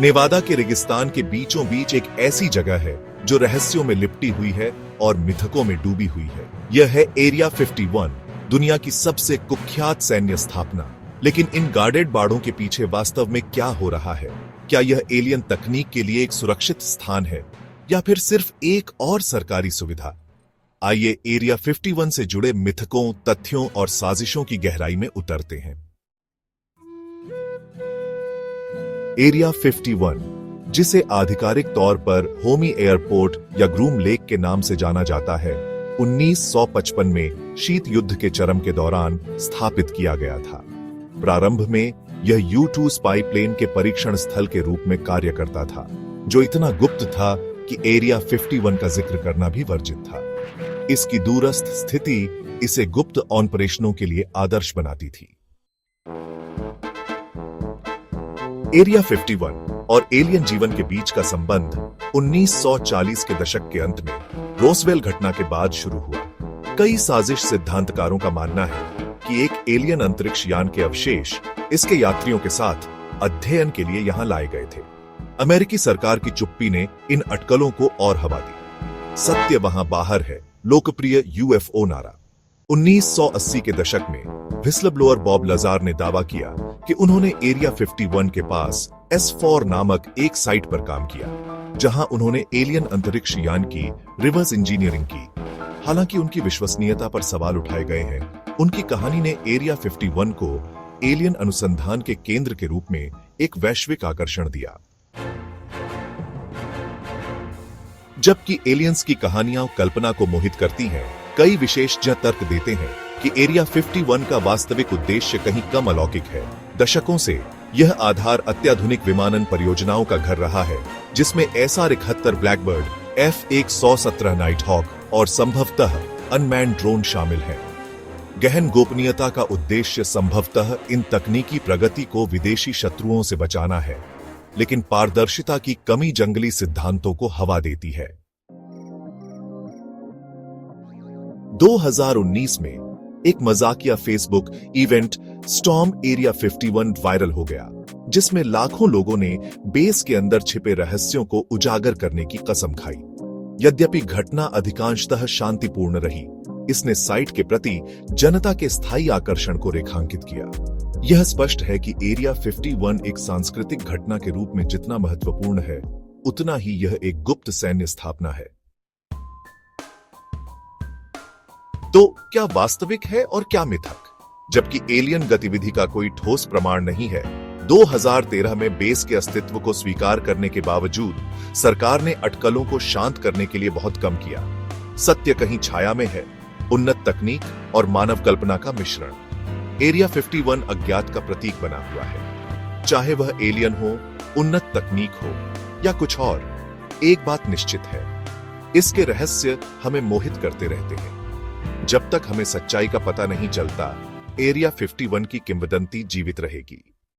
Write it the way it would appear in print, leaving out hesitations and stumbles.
नेवादा के रेगिस्तान के बीचों बीच एक ऐसी जगह है जो रहस्यों में लिपटी हुई है और मिथकों में डूबी हुई है। यह है एरिया 51, दुनिया की सबसे कुख्यात सैन्य स्थापना। लेकिन इन गार्डेड बाड़ों के पीछे वास्तव में क्या हो रहा है? क्या यह एलियन तकनीक के लिए एक सुरक्षित स्थान है या फिर सिर्फ एक और सरकारी सुविधा? आइए एरिया 51 से जुड़े मिथकों, तथ्यों और साजिशों की गहराई में उतरते हैं। एरिया 51, जिसे आधिकारिक तौर पर होमी एयरपोर्ट या ग्रूम लेक के नाम से जाना जाता है, 1955 में शीत युद्ध के चरम के दौरान स्थापित किया गया था। प्रारंभ में यह U-2 स्पाई प्लेन के परीक्षण स्थल के रूप में कार्य करता था, जो इतना गुप्त था कि एरिया 51 का जिक्र करना भी वर्जित था। इसकी दूरस्थ स्थिति इसे गुप्त ऑपरेशनों के लिए आदर्श बनाती थी। एरिया 51 और एलियन जीवन के बीच का संबंध 1940 के दशक के अंत में रोसवेल घटना के बाद शुरू हुआ। कई साजिश सिद्धांतकारों का मानना है कि एक एलियन अंतरिक्ष यान के अवशेष इसके यात्रियों के साथ अध्ययन के लिए यहां लाए गए थे। अमेरिकी सरकार की चुप्पी ने इन अटकलों को और हवा दी। सत्य वहां बाहर है, लोकप्रिय UFO नारा। 1980 के दशक में व्हिसलब्लोअर बॉब लजार ने दावा किया कि उन्होंने एरिया 51 के पास S4 नामक एक साइट पर काम किया, जहां उन्होंने एलियन अंतरिक्ष यान की रिवर्स इंजीनियरिंग की। हालांकि उनकी विश्वसनीयता पर सवाल उठाए गए हैं, उनकी कहानी ने एरिया 51 को एलियन अनुसंधान के केंद्र के रूप में एक वैश्विक आकर्षण दिया। जबकि एलियंस की कहानियां कल्पना को मोहित करती हैं, कई विशेषज्ञ तर्क देते हैं कि एरिया 51 का वास्तविक उद्देश्य कहीं कम अलौकिक है। दशकों से यह आधार अत्याधुनिक विमानन परियोजनाओं का घर रहा है, जिसमें SR-71 Blackbird, F-117 night hoc और संभवतः अनमैन्ड ड्रोन शामिल हैं। गहन गोपनीयता का उद्देश्य संभवतः इन तकनीकी प्रगति को विदेशी शत्रुओं से बचाना है, लेकिन पारदर्शिता की कमी जंगली सिद्धांतों को हवा देती है। 2019 में एक मजाकिया Facebook event storm area 51 viral हो गया, जिसमें लाखों लोगों ने बेस के अंदर छिपे रहस्यों को उजागर करने की कसम खाई। यद्यपि घटना अधिकांशतः शांतिपूर्ण रही, इसने साइट के प्रति जनता के स्थायी आकर्षण को रेखांकित किया। यह स्पष्ट है कि एरिया 51 एक सांस्कृतिक घटना के रूप में जितना महत्वपूर्ण है, उतना ही यह एक गुप्त सैन्य स्थापना है। तो क्या वास्तविक है और क्या मिथक? जबकि एलियन गतिविधि का कोई ठोस प्रमाण नहीं है, 2013 में बेस के अस्तित्व को स्वीकार करने के बावजूद सरकार ने अटकलों को शांत करने के लिए बहुत कम किया। सत्य कहीं छाया में है, उन्नत तकनीक और मानव कल्पना का मिश्रण। एरिया 51 अज्ञात का प्रतीक बना हुआ है। चाहे वह एलियन हो, उन्नत तकनीक हो या कुछ और, एक बात निश्चित है, इसके रहस्य हमें मोहित करते रहते हैं। जब तक हमें सच्चाई का पता नहीं चलता, एरिया 51 की किंवदंती जीवित रहेगी।